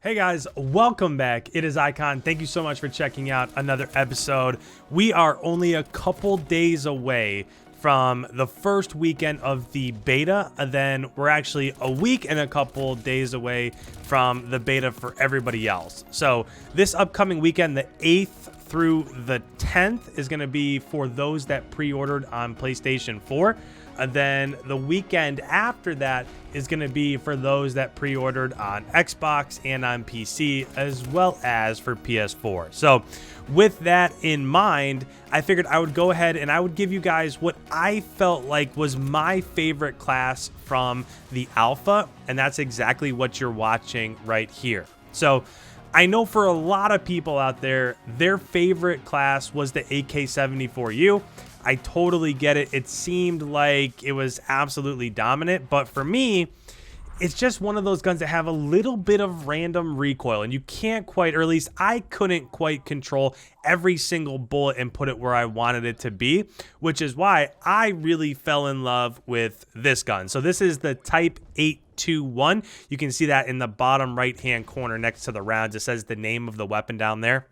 Hey guys, welcome back. It is Icon. Thank you so much for checking out another episode. We are only a couple days away from the first weekend of the beta, and then we're actually a week and a couple days away from the beta for everybody else. So this upcoming weekend, the 8th through the 10th, is going to be for those that pre-ordered on PlayStation 4. And then the weekend after that is going to be for those that pre-ordered on Xbox and on PC, as well as for PS4. So with that in mind, I figured I would go ahead and I would give you guys what I felt like was my favorite class from the alpha. And that's exactly what you're watching right here. So I know for a lot of people out there, their favorite class was the AK-74U. I totally get it. It seemed like it was absolutely dominant, but for me, it's just one of those guns that have a little bit of random recoil, and you can't quite, or at least I couldn't quite control every single bullet and put it where I wanted it to be, which is why I really fell in love with this gun. So this is the Type 821. You can see that in the bottom right-hand corner next to the rounds. It says the name of the weapon down there.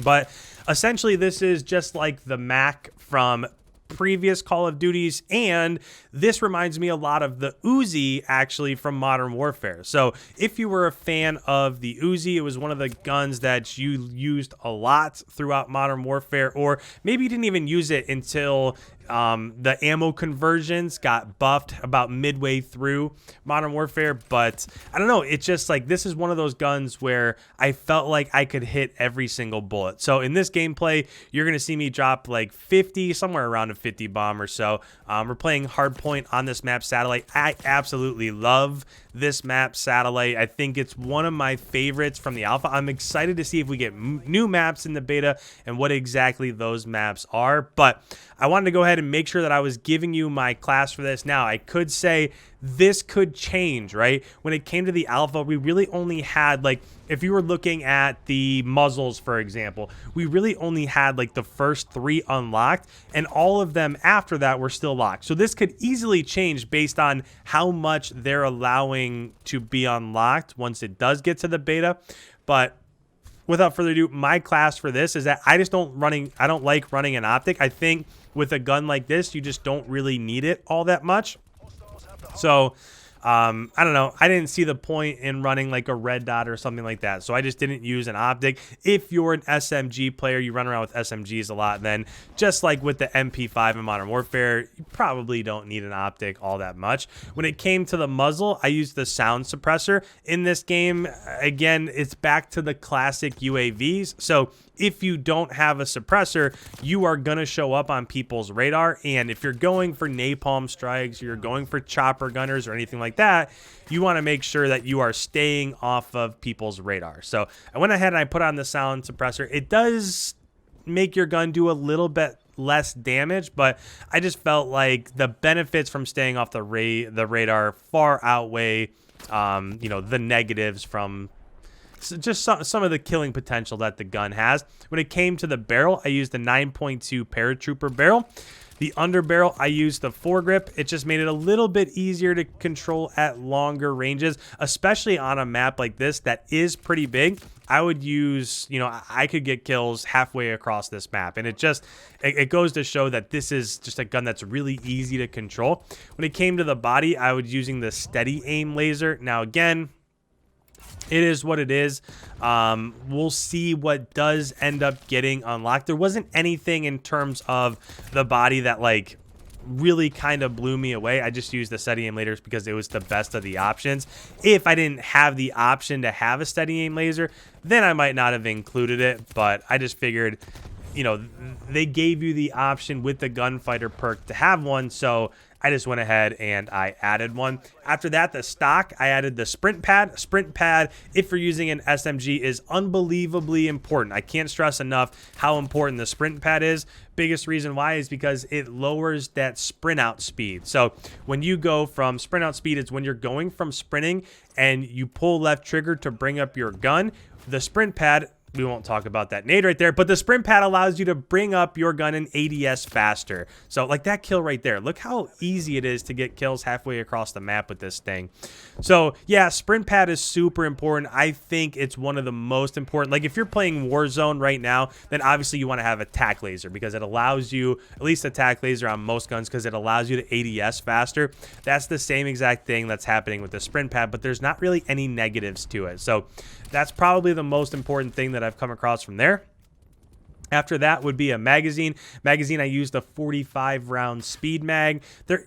But essentially, this is just like the Mac from previous Call of Duties, and this reminds me a lot of the Uzi actually from Modern Warfare. So if you were a fan of the Uzi, it was one of the guns that you used a lot throughout Modern Warfare, or maybe you didn't even use it until the ammo conversions got buffed about midway through Modern Warfare. But I don't know, it's just like this is one of those guns where I felt like I could hit every single bullet. So in this gameplay, you're going to see me drop like 50, somewhere around a 50 bomb or so. We're playing Hardpoint on this map, Satellite. I absolutely love this map, Satellite. I think it's one of my favorites from the alpha. I'm excited to see if we get new maps in the beta and what exactly those maps are. But I wanted to go ahead and make sure that I was giving you my class for this. Now, I could say this could change, right? When it came to the alpha, we really only had, like, if you were looking at the muzzles, for example, we really only had like the first 3 unlocked, and all of them after that were still locked. So this could easily change based on how much they're allowing to be unlocked once it does get to the beta. But without further ado, my class for this is that I don't like running an optic. I think with a gun like this, you just don't really need it all that much. So I don't know. I didn't see the point in running like a red dot or something like that. So I just didn't use an optic. If you're an SMG player, you run around with SMGs a lot, then just like with the MP5 in Modern Warfare, you probably don't need an optic all that much. When it came to the muzzle, I used the sound suppressor. In this game, again, it's back to the classic UAVs. So if you don't have a suppressor, you are going to show up on people's radar. And if you're going for napalm strikes, you're going for chopper gunners or anything like that, you want to make sure that you are staying off of people's radar. So I went ahead and I put on the sound suppressor. It does make your gun do a little bit less damage, but I just felt like the benefits from staying off the radar far outweigh the negatives from just some of the killing potential that the gun has. When it came to the barrel, I used the 9.2 paratrooper barrel. The underbarrel, I used the foregrip. It just made it a little bit easier to control at longer ranges, especially on a map like this that is pretty big. I would use, I could get kills halfway across this map. And it goes to show that this is just a gun that's really easy to control. When it came to the body, I was using the steady aim laser. Now, again, it is what it is. We'll see what does end up getting unlocked. There wasn't anything in terms of the body that like really kind of blew me away. I just used the steady aim lasers because it was the best of the options. If I didn't have the option to have a steady aim laser, then I might not have included it. But I just figured, they gave you the option with the gunfighter perk to have one, so I just went ahead and I added one. After that, the stock, I added the sprint pad. Sprint pad, if you're using an SMG, is unbelievably important. I can't stress enough how important the sprint pad is. Biggest reason why is because it lowers that sprint out speed. So when you go from sprint out speed, it's when you're going from sprinting and you pull left trigger to bring up your gun. The sprint pad we won't talk about that nade right there, but the sprint pad allows you to bring up your gun in ADS faster. So like that kill right there, look how easy it is to get kills halfway across the map with this thing. So yeah, sprint pad is super important. I think it's one of the most important. Like if you're playing Warzone right now, then obviously you want to have attack laser because it allows you, at least attack laser on most guns, because it allows you to ADS faster. That's the same exact thing that's happening with the sprint pad, but there's not really any negatives to it. So that's probably the most important thing that I've come across from there. After that would be a magazine. I used a 45 round speed mag. There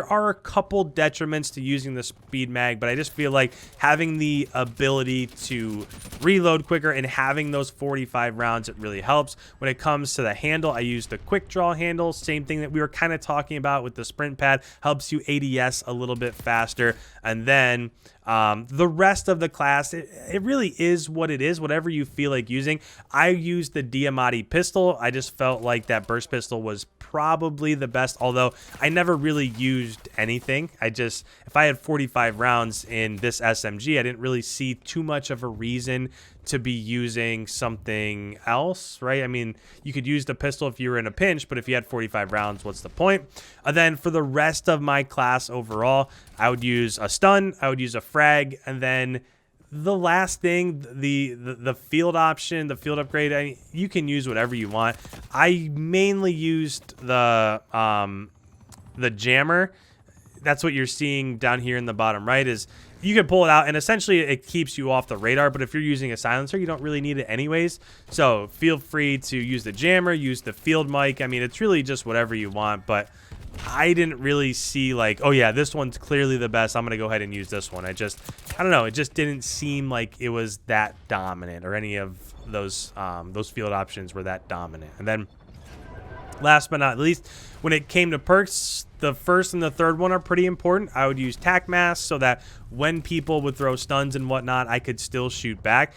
are a couple detriments to using the speed mag, but I just feel like having the ability to reload quicker and having those 45 rounds, it really helps. When it comes to the handle, I use the quick draw handle. Same thing that we were kind of talking about with the sprint pad, helps you ADS a little bit faster. And then the rest of the class, it really is what it is, whatever you feel like using. I used the Diamatti pistol. I just felt like that burst pistol was probably the best, although I never really used anything. If I had 45 rounds in this SMG, I didn't really see too much of a reason to be using something else, right? I mean, you could use the pistol if you were in a pinch, but if you had 45 rounds, what's the point? And then for the rest of my class overall, I would use a stun, I would use a frag, and then the last thing, the field option, the field upgrade, I mean, you can use whatever you want. I mainly used the jammer. That's what you're seeing down here in the bottom right, is you can pull it out and essentially it keeps you off the radar, but if you're using a silencer, you don't really need it anyways. So feel free to use the jammer, use the field mic. I mean, it's really just whatever you want, but I didn't really see like, oh yeah, this one's clearly the best, I'm gonna go ahead and use this one. I don't know, it just didn't seem like it was that dominant, or any of those field options were that dominant. And then last but not least, when it came to perks, the first and the third one are pretty important. I would use tac mask so that when people would throw stuns and whatnot, I could still shoot back.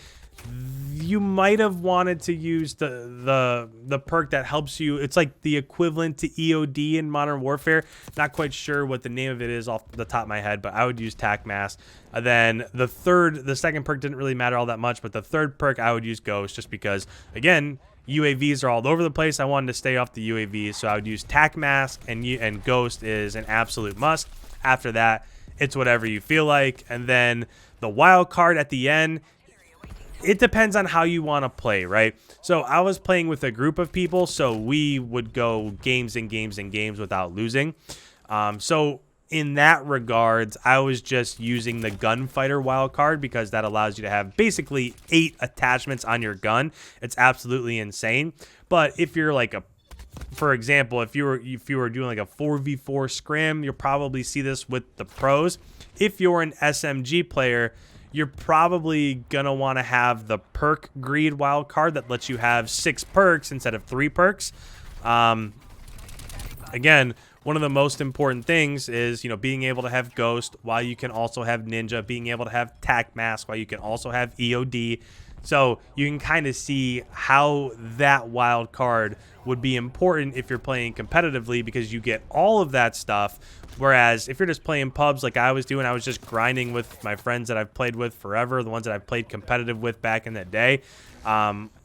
You might have wanted to use the perk that helps you. It's like the equivalent to EOD in Modern Warfare. Not quite sure what the name of it is off the top of my head, but I would use tac mask. And then the second perk didn't really matter all that much, but the third perk I would use Ghost, just because, again, UAVs are all over the place. I wanted to stay off the UAVs, so I would use tac mask, and Ghost is an absolute must. After that, it's whatever you feel like. And then the wild card at the end, it depends on how you want to play, right? So I was playing with a group of people, so we would go games and games and games without losing. So in that regards, I was just using the gunfighter wild card because that allows you to have basically 8 attachments on your gun. It's absolutely insane. But if you're like for example, if you were doing like a 4v4 scrim, you'll probably see this with the pros. If you're an SMG player, you're probably gonna want to have the perk greed wild card that lets you have 6 perks instead of 3 perks. Again, one of the most important things is, being able to have Ghost while you can also have Ninja, being able to have Tac Mask while you can also have EOD. So you can kind of see how that wild card would be important if you're playing competitively, because you get all of that stuff. Whereas if you're just playing pubs like I was doing, I was just grinding with my friends that I've played with forever, the ones that I've played competitive with back in the day.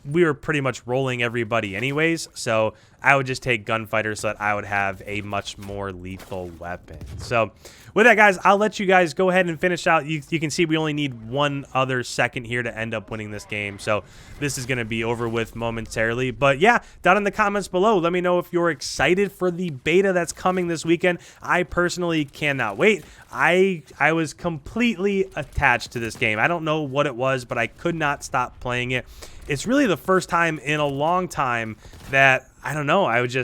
We were pretty much rolling everybody anyways, so I would just take gunfighter so that I would have a much more lethal weapon. So with that, guys, I'll let you guys go ahead and finish out. You can see we only need one other second here to end up winning this game, so this is going to be over with momentarily. But yeah, down in the comments below, let me know if you're excited for the beta that's coming this weekend. I personally cannot wait. I was completely attached to this game. I don't know what it was, but I could not stop playing it. It's really the first time in a long time that, I don't know, I was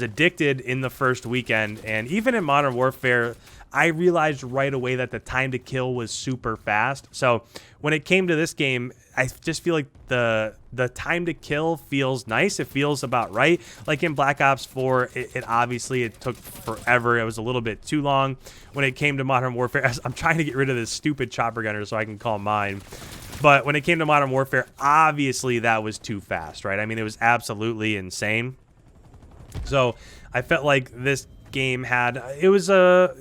addicted in the first weekend. And even in Modern Warfare, I realized right away that the time to kill was super fast. So when it came to this game, I just feel like the time to kill feels nice. It feels about right. Like in Black Ops 4, it obviously took forever. It was a little bit too long. When it came to Modern Warfare, I'm trying to get rid of this stupid chopper gunner so I can call mine. But when it came to Modern Warfare, obviously that was too fast, right? I mean, it was absolutely insane. So I felt like this game had. It was a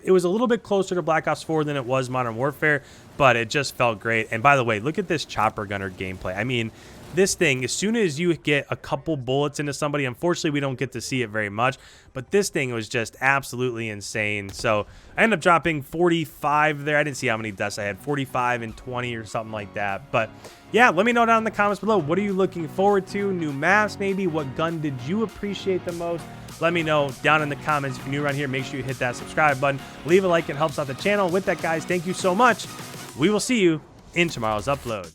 little bit closer to Black Ops 4 than it was Modern Warfare, but it just felt great. And by the way, look at this chopper gunner gameplay. I mean, this thing, as soon as you get a couple bullets into somebody, unfortunately we don't get to see it very much, but this thing was just absolutely insane. So I ended up dropping 45 there. I didn't see how many deaths I had, 45 and 20 or something like that. But yeah, let me know down in the comments below, what are you looking forward to? New maps maybe? What gun did you appreciate the most? Let me know down in the comments. If you're new around here, make sure you hit that subscribe button, leave a like, it helps out the channel. With that, guys, thank you so much. We will see you in tomorrow's upload.